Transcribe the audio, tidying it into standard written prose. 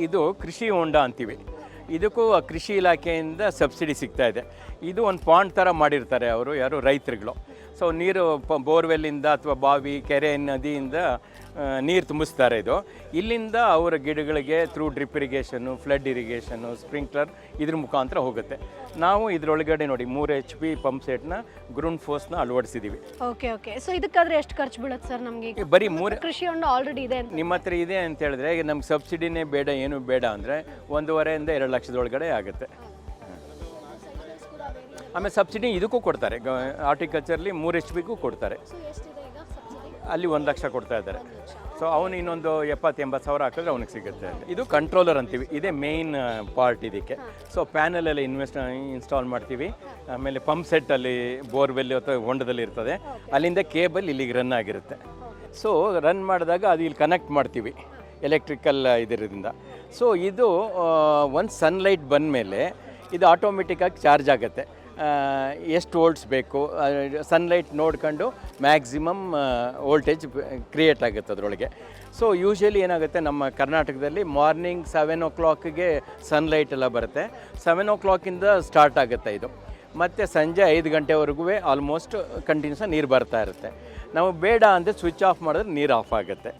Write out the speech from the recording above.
ಇದು ಕೃಷಿ ಹೊಂಡ ಅಂತೀವಿ. ಇದಕ್ಕೂ ಕೃಷಿ ಇಲಾಖೆಯಿಂದ ಸಬ್ಸಿಡಿ ಸಿಗ್ತಾ ಇದೆ. ಇದು ಒಂದು ಪಾಂಡ್ ಥರ ಮಾಡಿರ್ತಾರೆ ಅವರು, ಯಾರು ರೈತರುಗಳು. ಸೊ ನೀರು ಬೋರ್ವೆಲ್ಲಿಂದ ಅಥವಾ ಬಾವಿ, ಕೆರೆ, ನದಿಯಿಂದ ನೀರು ತುಂಬಿಸ್ತಾರೆ. ಇಲ್ಲಿಂದ ಅವರ ಗಿಡಗಳಿಗೆ through drip irrigation, flood irrigation, sprinkler ಇದ್ರ ಮುಖಾಂತರ ಹೋಗುತ್ತೆ. ನಾವು ಇದರೊಳಗಡೆ ನೋಡಿ 3 HP ಪಂಪ್ ಸೆಟ್ನ ಗ್ರೌಂಡ್ ಫೋರ್ಸ್ನ ಅಳವಡಿಸಿದ್ದೀವಿ. ಓಕೆ. ಸೊ ಇದಕ್ಕಾದ್ರೆ ಎಷ್ಟು ಖರ್ಚು ಬೀಳುತ್ತೆ ಸರ್ ನಮಗೆ? ಬರೀ 3 ಕೃಷಿ ಹೊಂಡ ಆಲ್ರೆಡಿ ಇದೆ ನಿಮ್ಮ ಹತ್ರ ಇದೆ ಅಂತ ಹೇಳಿದ್ರೆ ನಮ್ಗೆ ಸಬ್ಸಿಡಿನೇ ಬೇಡ, ಏನು ಬೇಡ ಅಂದರೆ 1.5 2 ಲಕ್ಷದೊಳಗಡೆ ಆಗುತ್ತೆ. ಆಮೇಲೆ ಸಬ್ಸಿಡಿ ಇದಕ್ಕೂ ಕೊಡ್ತಾರೆ, ಹಾರ್ಟಿಕಲ್ಚರ್ಲಿ 3 HPಗೂ ಕೊಡ್ತಾರೆ. ಅಲ್ಲಿ 1 ಲಕ್ಷ ಕೊಡ್ತಾ ಇದ್ದಾರೆ. ಸೊ ಅವನು ಇನ್ನೊಂದು 70-80 ಸಾವಿರ ಹಾಕಿದ್ರೆ ಅವನಿಗೆ ಸಿಗುತ್ತೆ. ಇದು ಕಂಟ್ರೋಲರ್ ಅಂತೀವಿ, ಇದೇ ಮೇಯ್ನ್ ಪಾರ್ಟ್ ಇದಕ್ಕೆ. ಸೊ ಪ್ಯಾನಲಲ್ಲಿ ಇನ್ಸ್ಟಾಲ್ ಮಾಡ್ತೀವಿ. ಆಮೇಲೆ ಪಂಪ್ ಸೆಟ್ಟಲ್ಲಿ ಬೋರ್ವೆಲ್ ಅಥವಾ ಹೊಂಡದಲ್ಲಿ ಇರ್ತದೆ, ಅಲ್ಲಿಂದ ಕೇಬಲ್ ಇಲ್ಲಿಗೆ ರನ್ ಆಗಿರುತ್ತೆ. ಸೊ ರನ್ ಮಾಡಿದಾಗ ಅದು ಇಲ್ಲಿ ಕನೆಕ್ಟ್ ಮಾಡ್ತೀವಿ ಎಲೆಕ್ಟ್ರಿಕಲ್ ಇದರಿಂದ. ಸೊ ಇದು ಒಂದು ಸನ್ಲೈಟ್ ಬಂದ ಮೇಲೆ ಇದು ಆಟೋಮೆಟಿಕ್ಕಾಗಿ ಚಾರ್ಜ್ ಆಗುತ್ತೆ. ಎಷ್ಟು ವೋಲ್ಟ್ಸ್ ಬೇಕು ಸನ್ಲೈಟ್ ನೋಡ್ಕೊಂಡು ಮ್ಯಾಕ್ಸಿಮಮ್ ವೋಲ್ಟೇಜ್ ಕ್ರಿಯೇಟ್ ಆಗುತ್ತೆ ಅದರೊಳಗೆ. ಸೊ ಯೂಶ್ವಲಿ ಏನಾಗುತ್ತೆ, ನಮ್ಮ ಕರ್ನಾಟಕದಲ್ಲಿ ಮಾರ್ನಿಂಗ್ 7 o'clockಗೆ ಸನ್ಲೈಟ್ ಎಲ್ಲ ಬರುತ್ತೆ. 7 o'clockಯಿಂದ ಸ್ಟಾರ್ಟ್ ಆಗುತ್ತೆ ಇದು, ಮತ್ತು ಸಂಜೆ 5 ಗಂಟೆವರೆಗೂ ಆಲ್ಮೋಸ್ಟ್ ಕಂಟಿನ್ಯೂಸ್ ನೀರು ಬರ್ತಾ ಇರುತ್ತೆ. ನಾವು ಬೇಡ ಅಂದರೆ ಸ್ವಿಚ್ ಆಫ್ ಮಾಡಿದ್ರೆ ನೀರು ಆಫ್ ಆಗುತ್ತೆ.